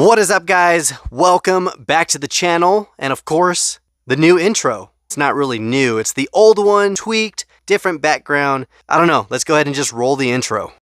What is up, guys? Welcome back to the channel, and of course, the new intro. It's not really new, it's the old one, tweaked, different background. I don't know, let's go ahead and just roll the intro.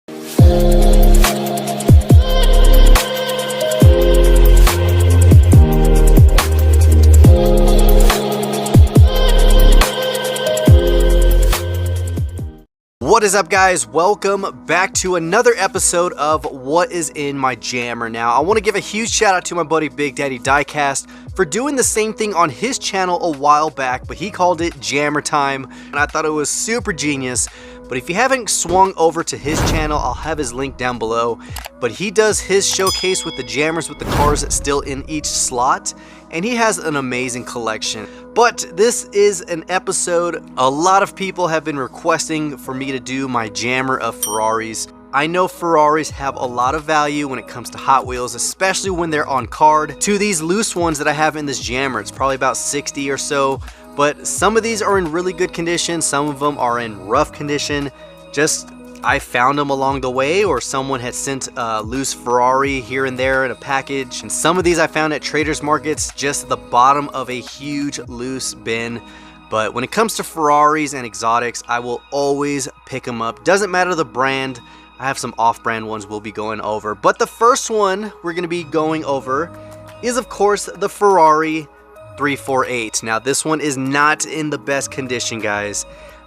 What is up, guys? Welcome back to another episode of What is in My Jammer. Now, I want to give a huge shout out to my buddy Big Daddy DIECAST for doing the same thing on his channel a while back, but he called it Jammer Time, and I thought it was super genius. But if you haven't swung over to his channel, I'll have his link down below. But he does his showcase with the jammers with the cars still in each slot, and he has an amazing collection. But this is an episode a lot of people have been requesting for me to do my jammer of Ferraris. I know Ferraris have a lot of value when it comes to Hot Wheels, especially when they're on card. To these loose ones that I have in this jammer, it's probably about 60 or so. But some of these are in really good condition, some of them are in rough condition. Just, I found them along the way, or someone had sent a loose Ferrari here and there in a package. And some of these I found at traders markets, just at the bottom of a huge loose bin. But when it comes to Ferraris and exotics, I will always pick them up. Doesn't matter the brand. I have some off-brand ones we'll be going over. But the first one we're going to be going over is, of course, the Ferrari 348. Now, this one is not in the best condition, guys,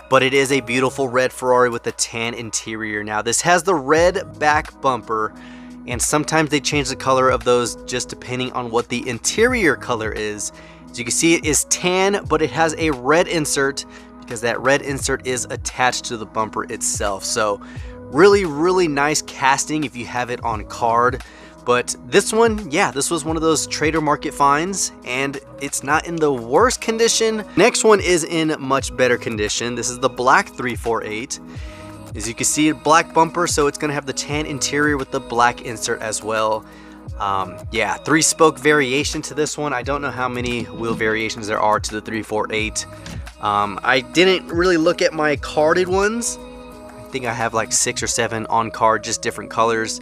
but it is a beautiful red Ferrari with a tan interior. Now, this has the red back bumper, and sometimes they change the color of those just depending on what the interior color is. As you can see, it is tan, but it has a red insert because that red insert is attached to the bumper itself. So really nice casting if you have it on card. But this one, yeah, this was one of those trader market finds, and it's not in the worst condition. Next one is in much better condition. This is the black 348. As you can see, black bumper, so it's gonna have the tan interior with the black insert as well. Yeah, 3-spoke variation to this one. I don't know how many wheel variations there are to the 348. I didn't really look at my carded ones. I think I have like 6 or 7 on card, just different colors.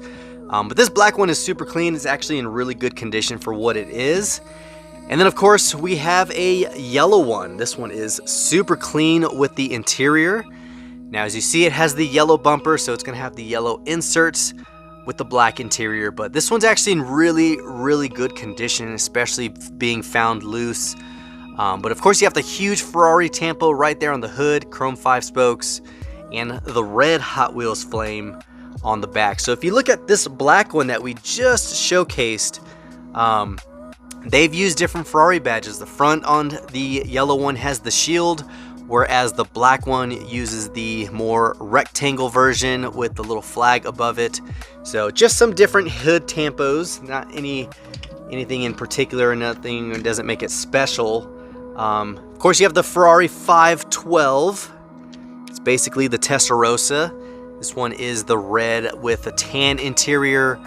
But this black one is super clean. It's actually in really good condition for what it is. And then, of course, we have a yellow one. This one is super clean with the interior. Now, as you see, it has the yellow bumper, so it's going to have the yellow inserts with the black interior. But this one's actually in really good condition, especially being found loose. But, of course, you have the huge Ferrari tampo right there on the hood, chrome 5 spokes, and the red Hot Wheels flame on the back. So if you look at this black one that we just showcased, they've used different Ferrari badges. The front on the yellow one has the shield, whereas the black one uses the more rectangle version with the little flag above it. So just some different hood tampos, not anything in particular, nothing that doesn't make it special. Of course, you have the Ferrari 512. It's basically the Testarossa. This one is the red with a tan interior.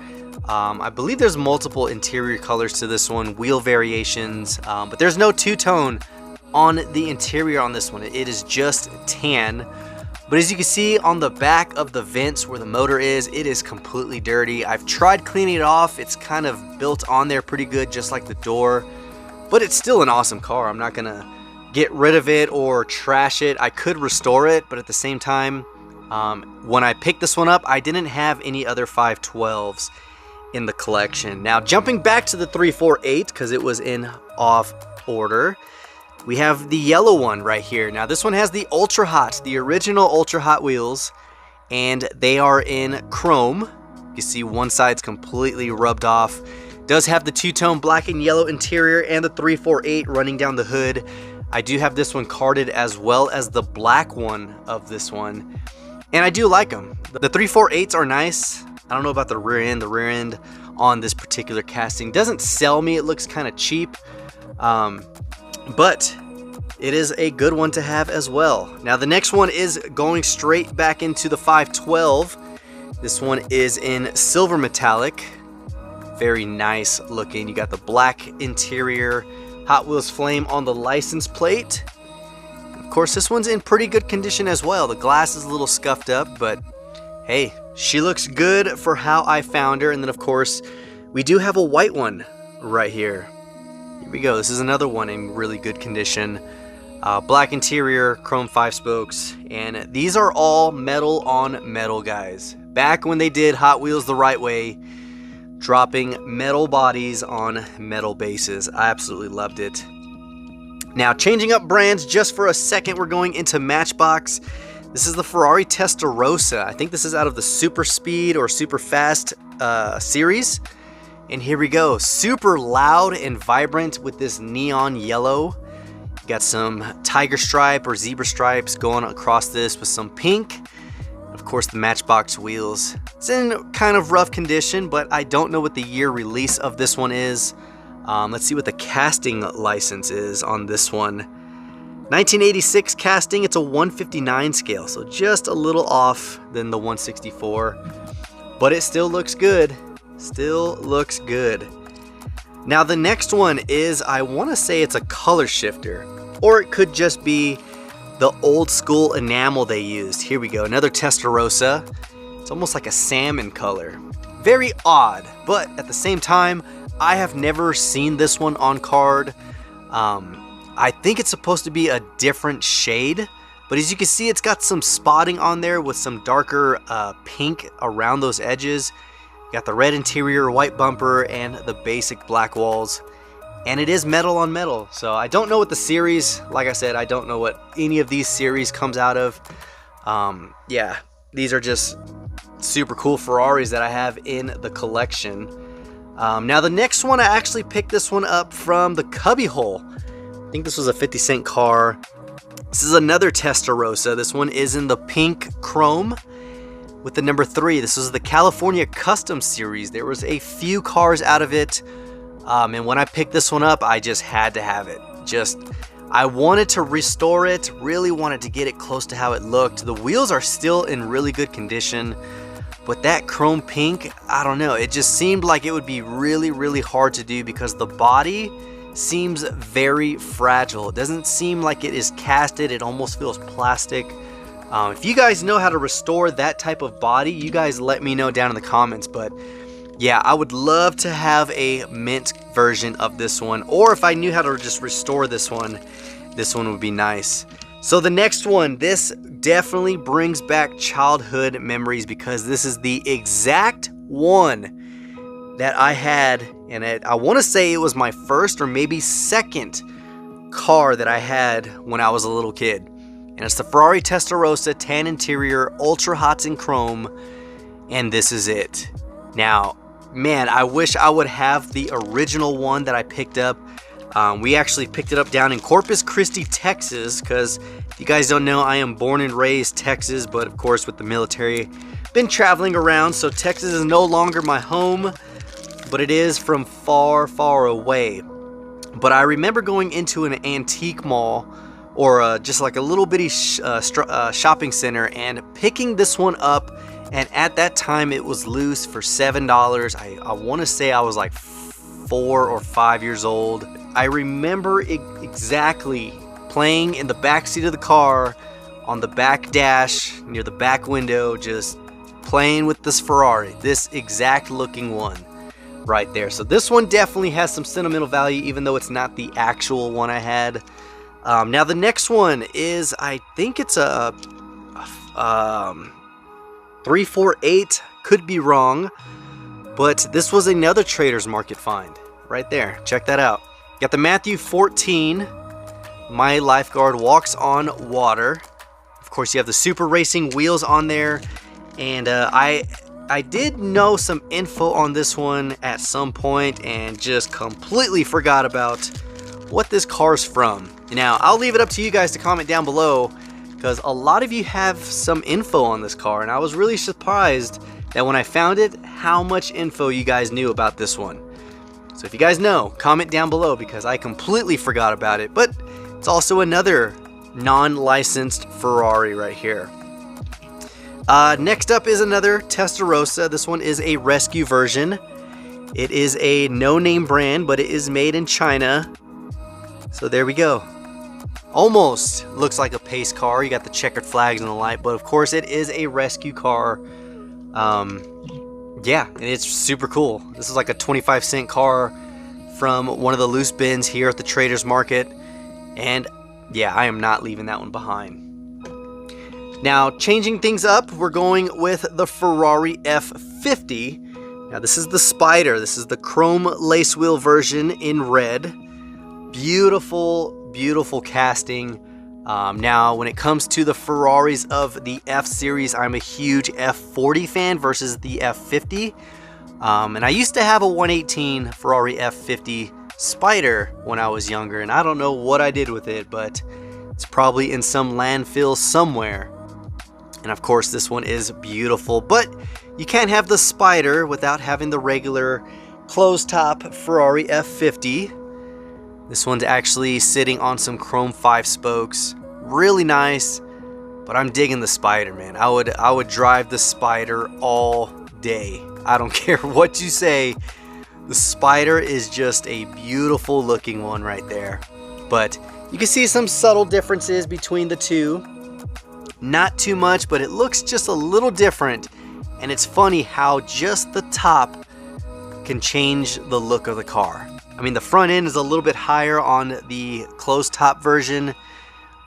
I believe there's multiple interior colors to this one, wheel variations, but there's no two-tone on the interior on this one. It is just tan. But as you can see on the back of the vents where the motor is, it is completely dirty. I've tried cleaning it off. It's kind of built on there pretty good, just like the door. But it's still an awesome car. I'm not gonna get rid of it or trash it. I could restore it, but at the same time, when I picked this one up, I didn't have any other 512s in the collection. Now, jumping back to the 348, because it was in off order, we have the yellow one right here. Now, this one has the Ultra Hot, the original Ultra Hot wheels, and they are in chrome. You see one side's completely rubbed off. Does have the two-tone black and yellow interior and the 348 running down the hood. I do have this one carded as well as the black one of this one. And I do like them. The 348s are nice. I don't know about the rear end. The rear end on this particular casting doesn't sell me. It looks kind of cheap. But it is a good one to have as well. Now, the next one is going straight back into the 512. This one is in silver metallic. Very nice looking. You got the black interior, Hot Wheels flame on the license plate. Of course, this one's in pretty good condition as well. The glass is a little scuffed up, but hey, she looks good for how I found her. And then, of course, We do have a white one right here. Here we go. This is another one in really good condition. Black interior, chrome 5 spokes, and these are all metal on metal, guys. Back when they did Hot Wheels the right way, dropping metal bodies on metal bases. I absolutely loved it. Now, changing up brands just for a second, we're going into Matchbox. This is the Ferrari Testarossa. I think this is out of the Super Speed or Super Fast series. And here we go. Super loud and vibrant with this neon yellow. Got some tiger stripe or zebra stripes going across this with some pink. Of course, the Matchbox wheels. It's in kind of rough condition, but I don't know what the year release of this one is. Let's see what the casting license is on this one. 1986 casting. It's a 159 scale, so just a little off than the 164. But it still looks good. Still looks good. Now the next one is, I want to say it's a color shifter, or it could just be the old school enamel they used. Here we go, another Testarossa. It's almost like a salmon color. Very odd, but at the same time, I have never seen this one on card. I think it's supposed to be a different shade, but as you can see, it's got some spotting on there with some darker pink around those edges. Got the red interior, white bumper, and the basic black walls. And it is metal on metal. So I don't know what the series, like I said, I don't know what any of these series comes out of. Yeah, these are just super cool Ferraris that I have in the collection. Now the next one, I actually picked this one up from the cubbyhole. I think this was a 50-cent car. This is another Testarossa. This one is in the pink chrome with the number 3. This is the California Custom Series. There was a few cars out of it, and when I picked this one up, I just had to have it. I wanted to restore it, really wanted to get it close to how it looked. The wheels are still in really good condition, but that chrome pink, I don't know, it just seemed like it would be really, really hard to do because the body seems very fragile. It doesn't seem like it is casted, it almost feels plastic. If you guys know how to restore that type of body, you guys let me know down in the comments. But yeah, I would love to have a mint version of this one. Or if I knew how to just restore this one would be nice. So the next one, this definitely brings back childhood memories because this is the exact one that I had. And I want to say it was my first or maybe second car that I had when I was a little kid. And it's the Ferrari Testarossa tan interior, ultra hots in chrome, and this is it. Now, man, I wish I would have the original one that I picked up. We actually picked it up down in Corpus Christi, Texas, because if you guys don't know, I am born and raised Texas, but of course with the military, been traveling around, so Texas is no longer my home, but it is from far, far away. But I remember going into an antique mall, or just like a little bitty shopping center, and picking this one up, and at that time it was loose for $7. I want to say I was like 4 or 5 years old. I remember exactly playing in the back seat of the car, on the back dash, near the back window, just playing with this Ferrari, this exact looking one right there. So this one definitely has some sentimental value, even though it's not the actual one I had. Now the next one is, I think it's a 348, could be wrong, but this was another Trader's Market find right there. Check that out. Got the Matthew 14, My Lifeguard Walks on Water. Of course, you have the Super Racing wheels on there, and I did know some info on this one at some point and just completely forgot about what this car's from. Now, I'll leave it up to you guys to comment down below, because a lot of you have some info on this car, and I was really surprised that when I found it, how much info you guys knew about this one. So if you guys know, comment down below, because I completely forgot about it. But it's also another non-licensed Ferrari right here. Next up is another Testarossa. This one is a rescue version. It is a no-name brand, but it is made in China. So there we go. Almost looks like a pace car. You got the checkered flags and the light, but of course it is a rescue car. Yeah, and it's super cool. This is like a 25-cent car from one of the loose bins here at the Traders Market. And yeah, I am not leaving that one behind. Now, changing things up, we're going with the Ferrari F50. Now, this is the Spider. This is the chrome lace wheel version in red. Beautiful, beautiful casting. Now, when it comes to the Ferraris of the F series, I'm a huge F40 fan versus the F50. And I used to have a 118 Ferrari F50 Spider when I was younger, and I don't know what I did with it, but it's probably in some landfill somewhere. And of course, this one is beautiful, but you can't have the Spider without having the regular closed-top Ferrari F50. This one's actually sitting on some chrome 5 spokes. Really nice, but I'm digging the Spider, man. I would drive the Spider all day. I don't care what you say. The Spider is just a beautiful looking one right there. But you can see some subtle differences between the two. Not too much, but it looks just a little different. And it's funny how just the top can change the look of the car. I mean, the front end is a little bit higher on the closed top version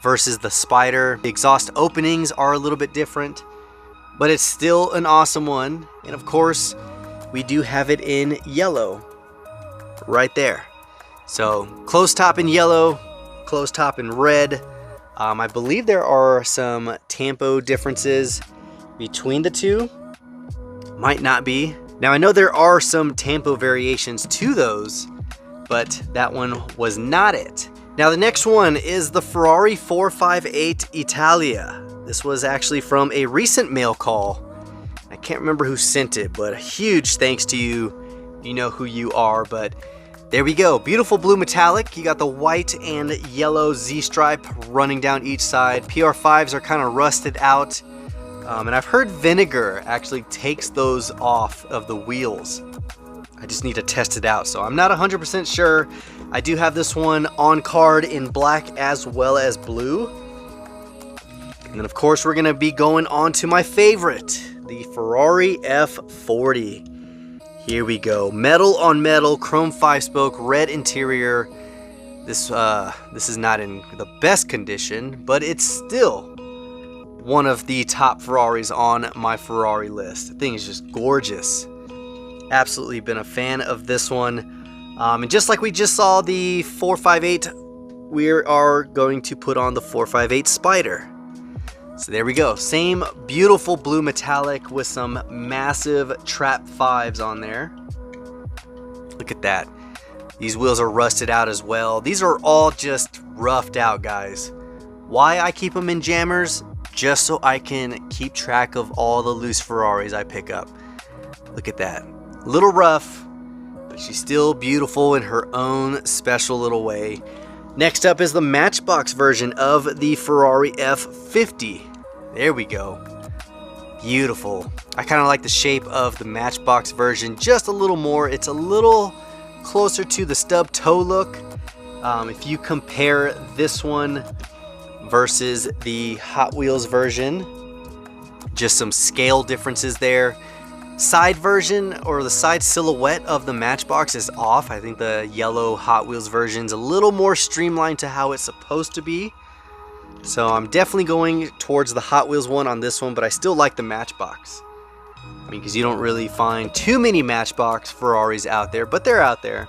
versus the Spider. The exhaust openings are a little bit different, but it's still an awesome one. And of course, we do have it in yellow right there. So closed top in yellow, closed top in red. I believe there are some tempo differences between the two. Might not be. Now I know there are some tempo variations to those, but that one was not it. Now the next one is the Ferrari 458 Italia. This was actually from a recent mail call. I can't remember who sent it, but a huge thanks to you. You know who you are, but there we go. Beautiful blue metallic. You got the white and yellow Z-stripe running down each side. PR5s are kind of rusted out. And I've heard vinegar actually takes those off of the wheels. I just need to test it out, so I'm not 100% sure. I do have this one on card in black as well as blue. And then of course we're gonna be going on to my favorite, the Ferrari F40. Here we go. Metal on metal, chrome 5-spoke, red interior. This is not in the best condition, but it's still one of the top Ferraris on my Ferrari list. The thing is just gorgeous. Absolutely been a fan of this one. And just like we just saw the 458, we are going to put on the 458 Spider. So there we go. Same beautiful blue metallic with some massive trap 5s on there. Look at that. These wheels are rusted out as well. These are all just roughed out, guys. Why I keep them in jammers? Just so I can keep track of all the loose Ferraris I pick up. Look at that. A little rough, but she's still beautiful in her own special little way. Next up is the Matchbox version of the Ferrari F50. There we go. Beautiful. I kind of like the shape of the Matchbox version just a little more. It's a little closer to the stub toe look. If you compare this one versus the Hot Wheels version, just some scale differences there. Side version, or the side silhouette of the Matchbox, is off. I think the yellow Hot Wheels version is a little more streamlined to how it's supposed to be. So I'm definitely going towards the Hot Wheels one on this one, but I still like the Matchbox. I mean, because you don't really find too many Matchbox Ferraris out there, but they're out there.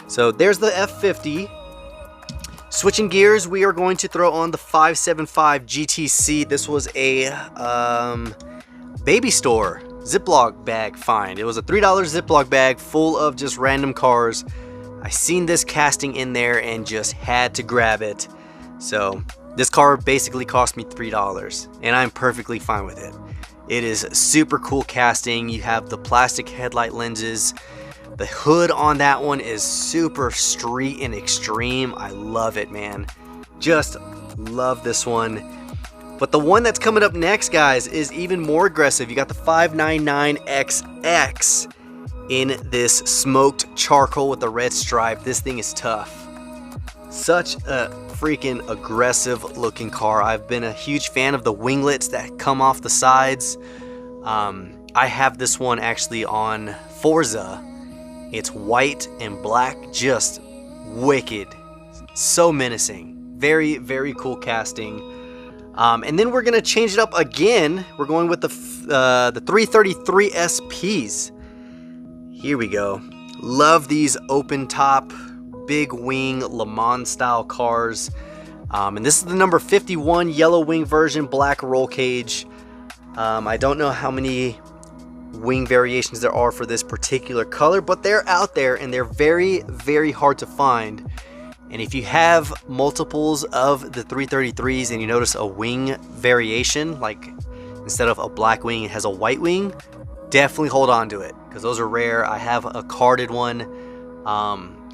So there's the F50. Switching gears, we are going to throw on the 575 GTC. This was a baby store Ziploc bag find. It was a $3 Ziploc bag full of just random cars. I seen this casting in there and just had to grab it. So this car basically cost me $3 and I'm perfectly fine with it. It is super cool casting. You have the plastic headlight lenses. The hood on that one is super street and extreme. I love it, man. Just love this one. But the one that's coming up next, guys, is even more aggressive. You got the 599XX in this smoked charcoal with the red stripe. This thing is tough. Such a freaking aggressive looking car. I've been a huge fan of the winglets that come off the sides. I have this one actually on Forza. It's white and black, just wicked, so menacing. Very, very cool casting. And then we're gonna change it up again. We're going with the 333 SPs. Here we go. Love these open top, big wing Le Mans style cars. And this is the number 51 yellow wing version, black roll cage. I don't know how many wing variations there are for this particular color, but they're out there and they're very, very hard to find. And if you have multiples of the 333s and you notice a wing variation, like instead of a black wing it has a white wing, definitely hold on to it because those are rare. I have a carded one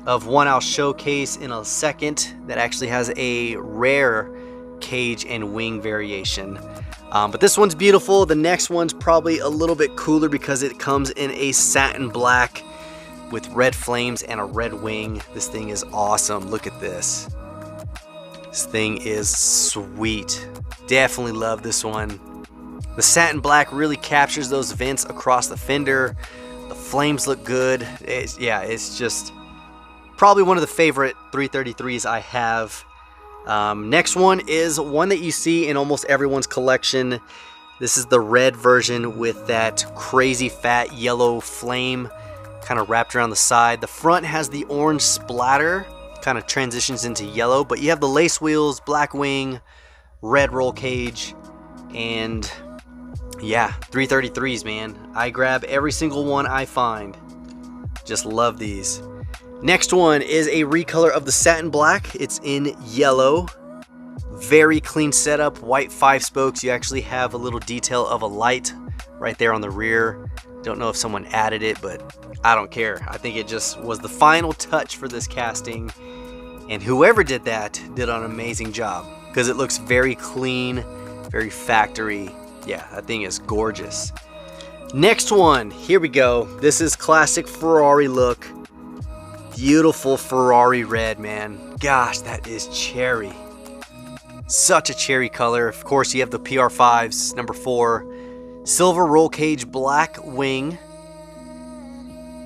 of one I'll showcase in a second that actually has a rare cage and wing variation. But this one's beautiful. The next one's probably a little bit cooler because it comes in a satin black with red flames and a red wing. This thing is awesome. Look at this. This thing is sweet. Definitely love this one. The satin black really captures those vents across the fender. The flames look good. It's just probably one of the favorite 333s I have. Next one is one that you see in almost everyone's collection. This is the red version with that crazy fat yellow flame kind of wrapped around the side. The front has the orange splatter, kind of transitions into yellow, but you have the lace wheels, black wing, red roll cage, and yeah, 333s, man. I grab every single one I find. Just love these. Next one is a recolor of the satin black. It's in yellow. Very clean setup, white 5 spokes. You actually have a little detail of a light right there on the rear. Don't know if someone added it, but I don't care. I think it just was the final touch for this casting. And whoever did that did an amazing job because it looks very clean, very factory. Yeah, that thing is gorgeous. Next one, here we go. This is classic Ferrari look. Beautiful Ferrari red, man. Gosh, that is cherry. Such a cherry color. Of course, you have the PR5s, number 4. Silver roll cage, black wing.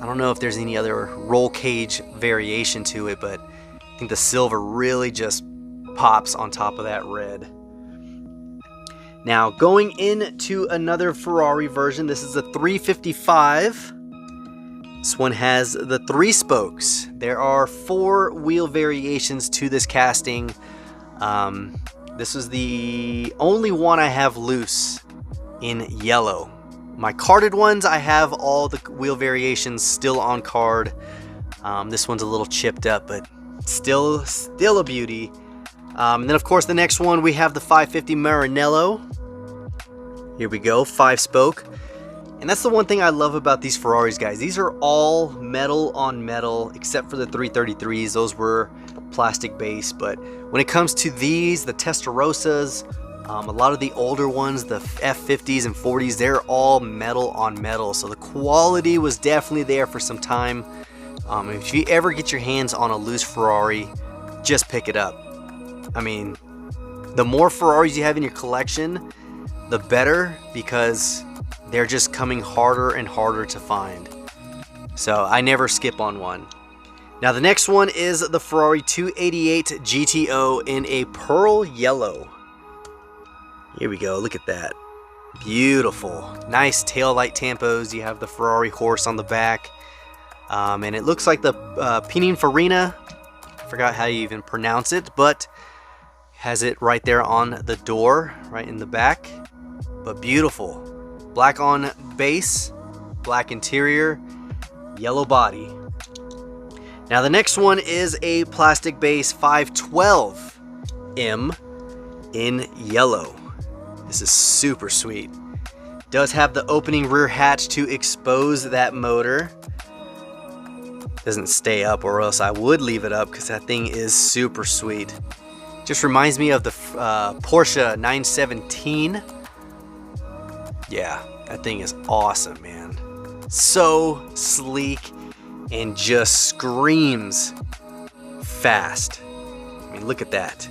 I don't know if there's any other roll cage variation to it, but I think the silver really just pops on top of that red. Now, going into another Ferrari version, this is the 355. This one has the 3 spokes. There are 4 wheel variations to this casting. This is the only one I have loose in yellow. My carded ones, I have all the wheel variations still on card. This one's a little chipped up, but still a beauty. And then of course the next one we have the 550 Maranello. Here we go, 5 spoke. And that's the one thing I love about these Ferraris, guys. These are all metal on metal, except for the 333s. Those were plastic base. But when it comes to these, the Testarossas, a lot of the older ones, the F50s and 40s, they're all metal on metal. So the quality was definitely there for some time. If you ever get your hands on a loose Ferrari, just pick it up. I mean, the more Ferraris you have in your collection, the better, because they're just coming harder and harder to find. So I never skip on one. Now the next one is the Ferrari 288 GTO in a pearl yellow. Here we go, look at that. Beautiful. Nice tail light tampos. You have the Ferrari horse on the back. And it looks like the Pininfarina. I forgot how you even pronounce it, but has it right there on the door, right in the back. But beautiful. Black on base, black interior, yellow body. Now the next one is a plastic base 512M in yellow. This is super sweet. Does have the opening rear hatch to expose that motor. Doesn't stay up, or else I would leave it up because that thing is super sweet. Just reminds me of the Porsche 917. Yeah, that thing is awesome, man. So sleek and just screams fast. I mean, look at that.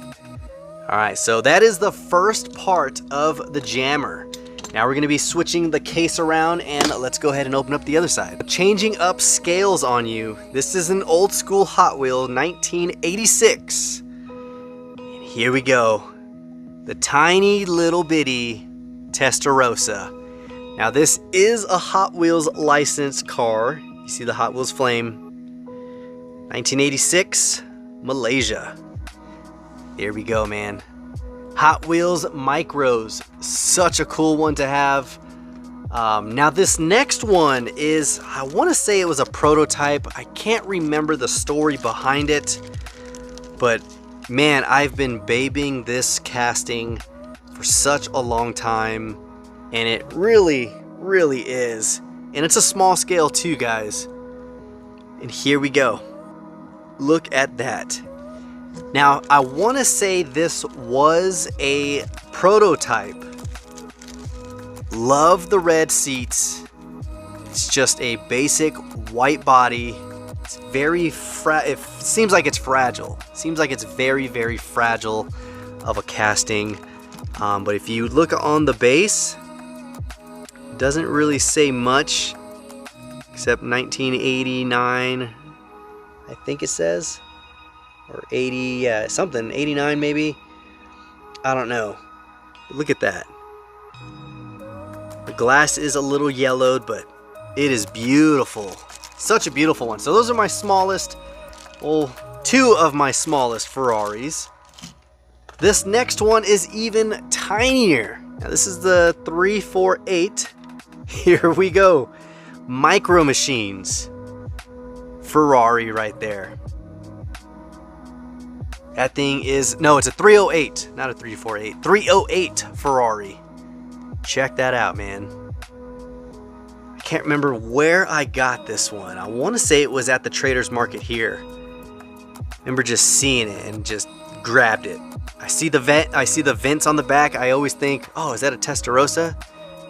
All right, so that is the first part of the jammer. Now we're going to be switching the case around, and let's go ahead and open up the other side. Changing up scales on you. This is an old school Hot Wheel 1986. And here we go. The tiny little bitty Testarossa. Now this is a Hot Wheels licensed car. You see the Hot Wheels flame. 1986, Malaysia. Here we go, man. Hot Wheels Micros, such a cool one to have. Now this next one is, I want to say it was a prototype. I can't remember the story behind it, but man, I've been babying this casting for such a long time, and it really is. And it's a small scale too, guys. And here we go. Look at that. Now, I want to say this was a prototype. Love the red seats. It's just a basic white body. It's very it seems like it's fragile. Seems like it's very fragile of a casting. But if you look on the base, it doesn't really say much except 1989, I think it says. Or 80, yeah, something, 89 maybe. I don't know. But look at that. The glass is a little yellowed, but it is beautiful. Such a beautiful one. So those are my smallest, well, two of my smallest Ferraris. This next one is even tinier. Now this is the 348. Here we go. Micro Machines. Ferrari right there. That thing is, no, it's a 308, not a 348. 308 Ferrari. Check that out, man. I can't remember where I got this one. I want to say it was at the Trader's Market here. Remember just seeing it and just grabbed it. I see the vents on the back. I always think, oh, is that a Testarossa?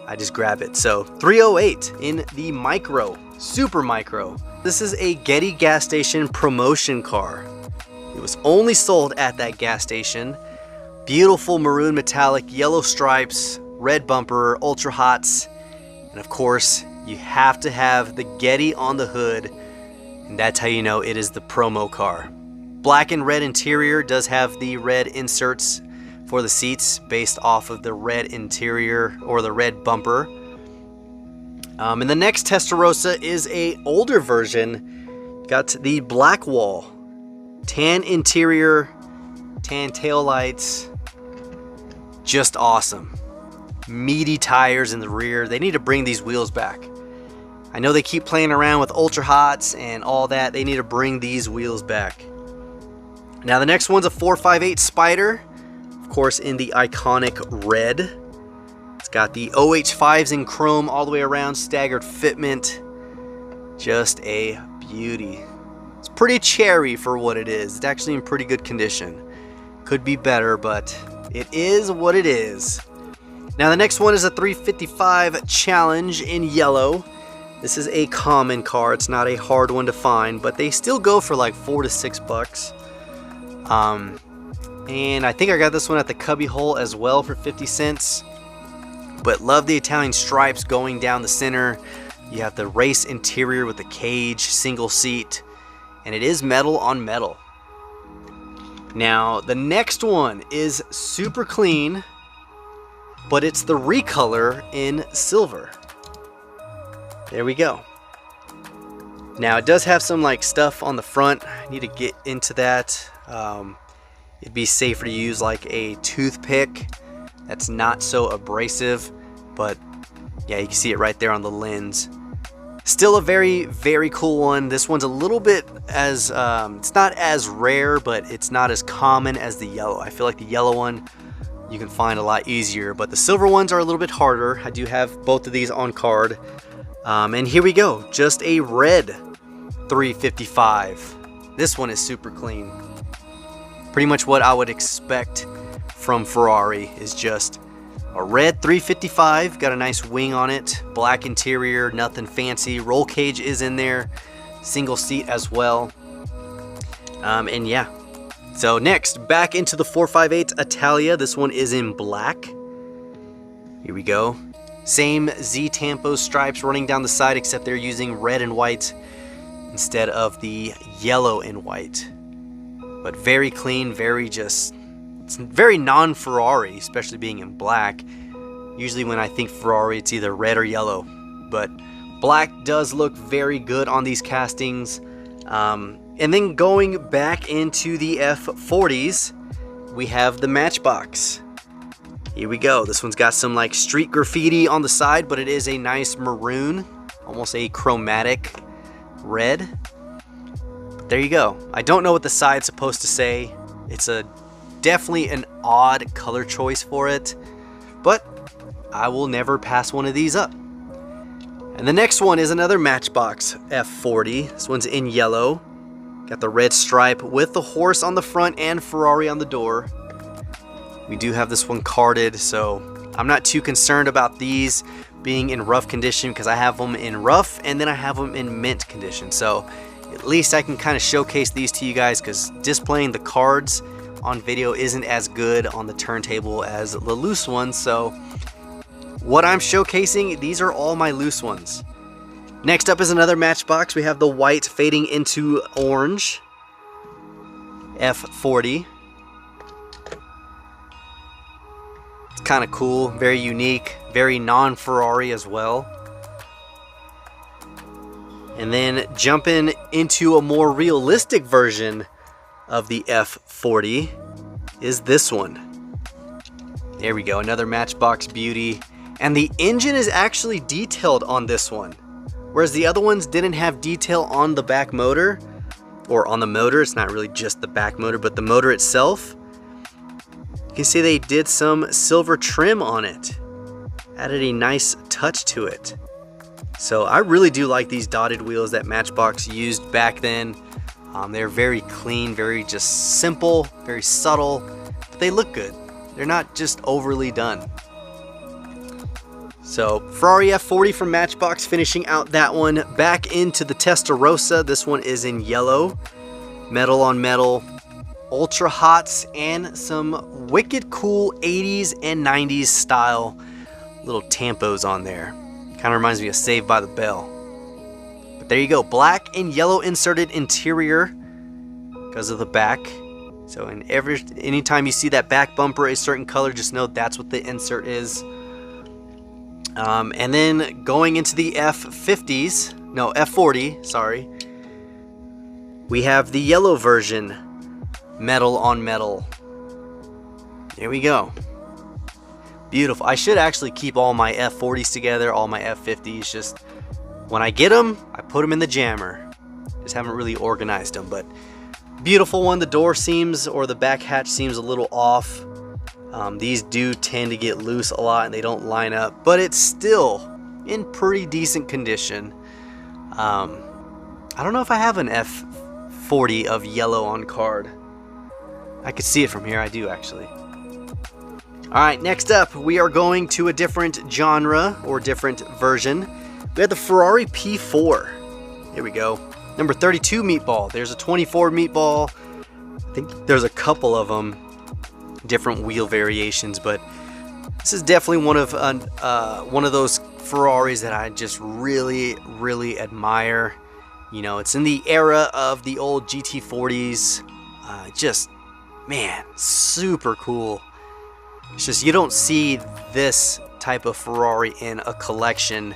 I just grab it. So 308 in the micro, super micro. This is a Getty gas station promotion car. It was only sold at that gas station. Beautiful maroon metallic, yellow stripes, red bumper, ultra hots, and of course you have to have the Getty on the hood, and that's how you know it is the promo car. Black and red interior, does have the red inserts for the seats based off of the red interior or the red bumper. And the next Testarossa is a older version. Got the black wall. Tan interior, tan taillights, just awesome. Meaty tires in the rear. They need to bring these wheels back. I know they keep playing around with ultra hots and all that. They need to bring these wheels back. Now the next one's a 458 Spider, of course in the iconic red. It's got the OH5s in chrome all the way around, staggered fitment. Just a beauty. It's pretty cherry for what it is. It's actually in pretty good condition. Could be better, but it is what it is. Now the next one is a 355 Challenge in yellow. This is a common car. It's not a hard one to find, but they still go for like $4 to $6. And I think I got this one at the cubby hole as well for 50 cents. But love the Italian stripes going down the center. You have the race interior with the cage, single seat. And it is metal on metal. Now, the next one is super clean, but it's the recolor in silver. There we go. Now, it does have some like stuff on the front. I need to get into that. It'd be safer to use like a toothpick that's not so abrasive, but yeah, you can see it right there on the lens. Still a very cool one. This one's a little bit as, it's not as rare, but it's not as common as the yellow. I feel like the yellow one you can find a lot easier, but the silver ones are a little bit harder. I do have both of these on card. And here we go, just a red 355. This one is super clean. Pretty much what I would expect from Ferrari is just a red 355, got a nice wing on it, black interior, nothing fancy. Roll cage is in there, single seat as well. And yeah, so next, back into the 458 Italia. This one is in black. Here we go. Same Z-Tampo stripes running down the side, except they're using red and white instead of the yellow and white. But very clean, it's very non-Ferrari, especially being in black. Usually when I think Ferrari, it's either red or yellow. But black does look very good on these castings. And then going back into the F40s, we have the Matchbox. Here we go. This one's got some like street graffiti on the side, but it is a nice maroon, almost a chromatic red. But there you go. I don't know what the side's supposed to say. It's definitely an odd color choice for it, but I will never pass one of these up. And the next one is another Matchbox F40. This one's in yellow. Got the red stripe with the horse on the front and Ferrari on the door. We do have this one carded, so I'm not too concerned about these being in rough condition because I have them in rough and then I have them in mint condition. So at least I can kind of showcase these to you guys, because displaying the cards on video isn't as good on the turntable as the loose ones. So what I'm showcasing, these are all my loose ones. Next up is another Matchbox. We have the white fading into orange F40. It's kind of cool, very unique, very non-Ferrari as well. And then jumping into a more realistic version of the F40 is this one. There we go, another Matchbox beauty. And the engine is actually detailed on this one, whereas the other ones didn't have detail on the back motor, or on the motor. It's not really just the back motor, but the motor itself. You can see they did some silver trim on it, added a nice touch to it. So I really do like these dotted wheels that Matchbox used back then. They're very clean, very just simple, very subtle, but they look good. They're not just overly done. So Ferrari F40 from Matchbox, finishing out that one. Back into the Testarossa. This one is in yellow, metal on metal, ultra hots, and some wicked cool 80s and 90s style little tampos on there. Kind of reminds me of Saved by the Bell. But there you go, black and yellow inserted interior because of the back. So anytime you see that back bumper a certain color, just know that's what the insert is. And then going into the F40, sorry, we have the yellow version, metal on metal. There we go. Beautiful. I should actually keep all my F40s together, all my F50s. Just when I get them, I put them in the jammer. Just haven't really organized them, but beautiful one. The door seems, or the back hatch seems a little off. These do tend to get loose a lot and they don't line up, but it's still in pretty decent condition. I don't know if I have an F40 of yellow on card. I could see it from here. I do actually. Alright, next up we are going to a different genre or different version. We have the Ferrari P4. Here we go. Number 32 meatball. There's a 24 meatball. I think there's a couple of them, different wheel variations, but this is definitely one of those Ferraris that I just really admire. You know, it's in the era of the old GT40s. Just, man, super cool. It's just, you don't see this type of Ferrari in a collection,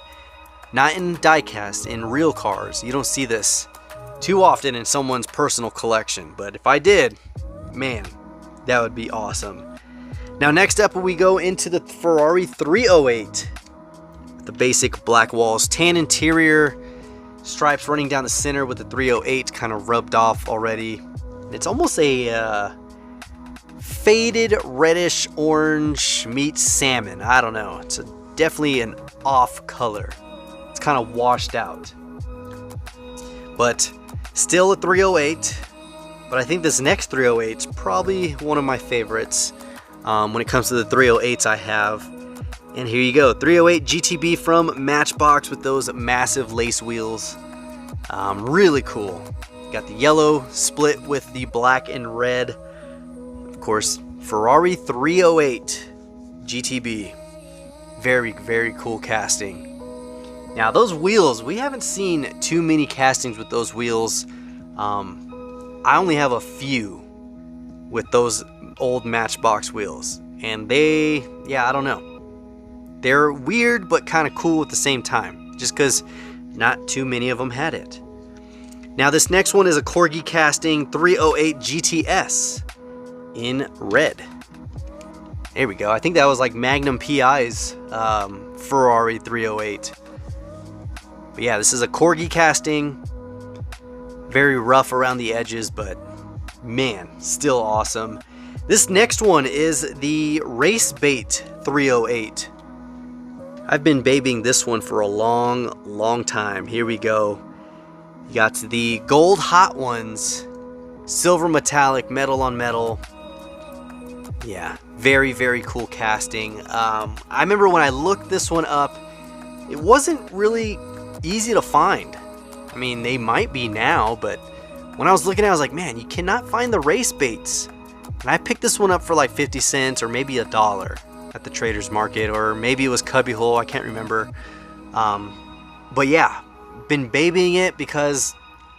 not in diecast, in real cars. You don't see this too often in someone's personal collection, but if I did, man, that would be awesome. Now next up we go into the Ferrari 308. The basic black walls, tan interior, stripes running down the center with the 308 kind of rubbed off already. It's almost a faded reddish orange meets salmon. I don't know. It's definitely an off color. It's kind of washed out. But still a 308. But I think this next 308 is probably one of my favorites when it comes to the 308s I have. And here you go, 308 GTB from Matchbox with those massive lace wheels. Really cool. Got the yellow split with the black and red. Of course, Ferrari 308 GTB. Very, very cool casting. Now those wheels, we haven't seen too many castings with those wheels. I only have a few with those old Matchbox wheels, and yeah, I don't know. They're weird but kind of cool at the same time, just because not too many of them had it. Now this next one is a Corgi casting 308 GTS in red. There we go. I think that was like Magnum PI's Ferrari 308. But yeah, this is a Corgi casting. Very rough around the edges, but man, still awesome. This next one is the Race Bait 308. I've been babying this one for a long time. Here we go. You got the gold hot ones, silver metallic, metal on metal. Yeah, very, very cool casting. I remember when I looked this one up, it wasn't really easy to find. I mean, they might be now, but when I was looking at it, I was like, man, you cannot find the race baits. And I picked this one up for like 50 cents or maybe $1 at the Trader's Market, or maybe it was Cubbyhole, I can't remember. But yeah, been babying it because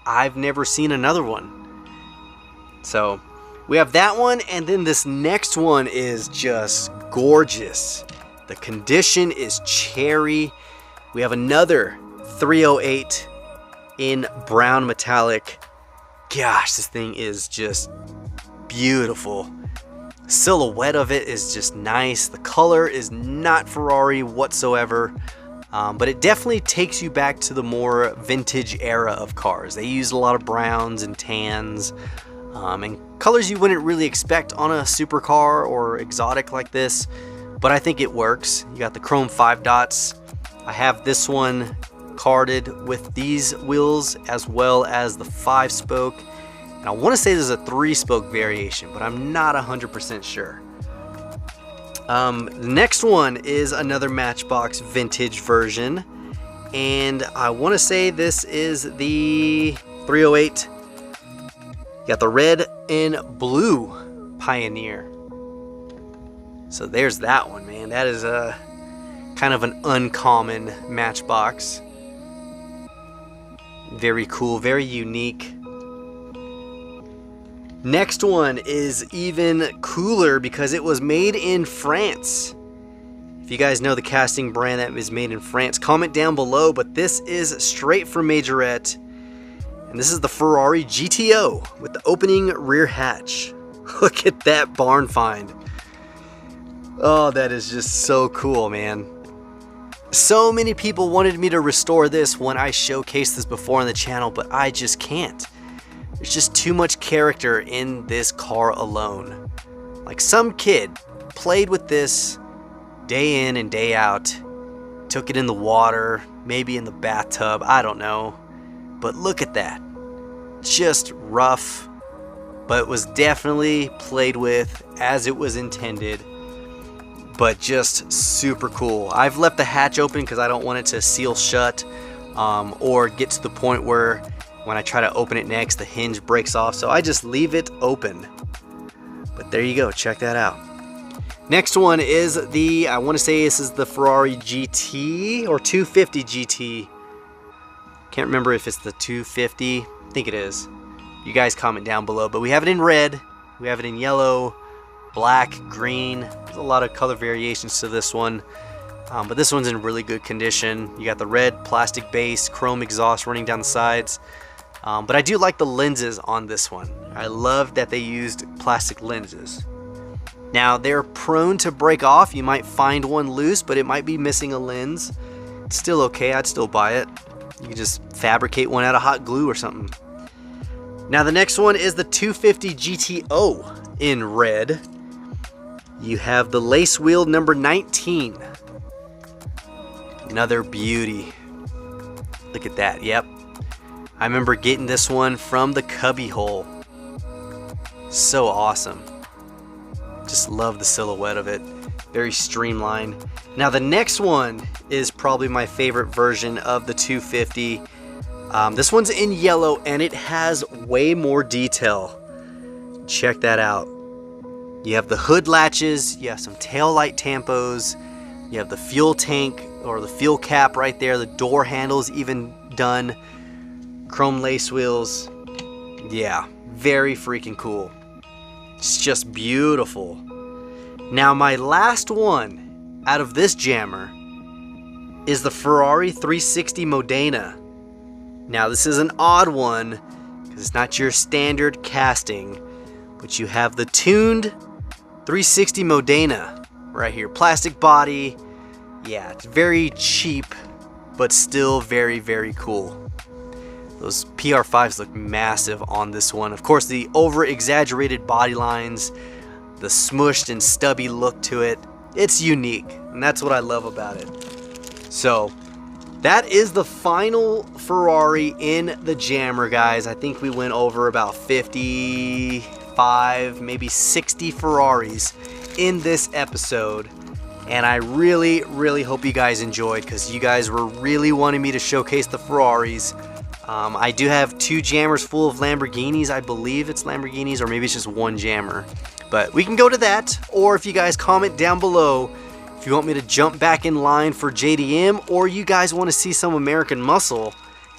I've never seen another one. So we have that one, and then this next one is just gorgeous. The condition is cherry. We have another 308 in brown metallic. Gosh, this thing is just beautiful. Silhouette of it is just nice. The color is not Ferrari whatsoever, but it definitely takes you back to the more vintage era of cars. They use a lot of browns and tans, and colors you wouldn't really expect on a supercar or exotic like this, but I think it works. You got the chrome 5 dots. I have this one carded with these wheels as well as the 5-spoke. And I want to say there's a 3-spoke variation, but I'm not 100% sure. The next one is another Matchbox vintage version, and I want to say this is the 308. You got the red and blue Pioneer. So there's that one, man. That is a kind of an uncommon Matchbox. Very cool, very unique. Next one is even cooler because it was made in France. If you guys know the casting brand that is made in France, comment down below, but this is straight from Majorette. And this is the Ferrari GTO with the opening rear hatch. Look at that barn find. Oh, that is just so cool, man. So many people wanted me to restore this when I showcased this before on the channel, but I just can't. There's just too much character in this car alone. Like, some kid played with this day in and day out, took it in the water, maybe in the bathtub, I don't know. But look at that. Just rough, but it was definitely played with as it was intended. But just super cool. I've left the hatch open because I don't want it to seal shut, or get to the point where when I try to open it next, the hinge breaks off. So I just leave it open. But there you go, check that out. Next one is I want to say this is the Ferrari GT or 250 GT. Can't remember if it's the 250. I think it is. You guys comment down below. But we have it in red. We have it in yellow, black, green. There's a lot of color variations to this one. But this one's in really good condition. You got the red plastic base, chrome exhaust running down the sides. But I do like the lenses on this one. I love that they used plastic lenses. Now, they're prone to break off. You might find one loose, but it might be missing a lens. It's still okay. I'd still buy it. You can just fabricate one out of hot glue or something. Now, the next one is the 250 GTO in red. You have the lace wheel number 19. Another beauty. Look at that. Yep. I remember getting this one from the Cubbyhole. So awesome. Just love the silhouette of it. Very streamlined. Now the next one is probably my favorite version of the 250. This one's in yellow and it has way more detail. Check that out. You have the hood latches, you have some tail light tampos, You have the fuel tank or the fuel cap right there. The door handles even done. Chrome lace wheels. Yeah, very freaking cool. It's just beautiful. Now my last one out of this jammer is the Ferrari 360 Modena. Now this is an odd one because it's not your standard casting, but you have the tuned 360 Modena right here. Plastic body. Yeah, it's very cheap, but still very, very cool. Those PR5s look massive on this one. Of course, the over-exaggerated body lines, the smushed and stubby look to it. It's unique, and that's what I love about it. So, that is the final Ferrari in the jammer, guys. I think we went over about 55, maybe 60 Ferraris in this episode. And I really, really hope you guys enjoyed, because you guys were really wanting me to showcase the Ferraris. I do have 2 jammers full of Lamborghinis. I believe it's Lamborghinis, or maybe it's just 1 jammer. But we can go to that, or if you guys comment down below if you want me to jump back in line for JDM, or you guys want to see some American Muscle,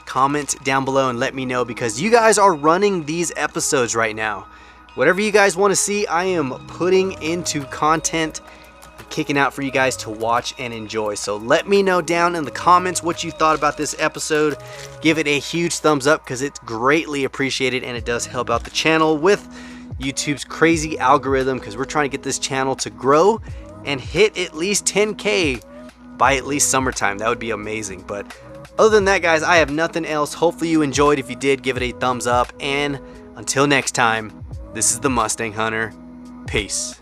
comment down below and let me know, because you guys are running these episodes right now. Whatever you guys want to see, I am putting into content, kicking out for you guys to watch and enjoy. So let me know down in the comments what you thought about this episode. Give it a huge thumbs up, because it's greatly appreciated, and it does help out the channel with YouTube's crazy algorithm, because we're trying to get this channel to grow and hit at least 10K by at least summertime. That would be amazing. But other than that, guys, I have nothing else. Hopefully you enjoyed. If you did, give it a thumbs up, and until next time, this is the Mustang Hunter. Peace.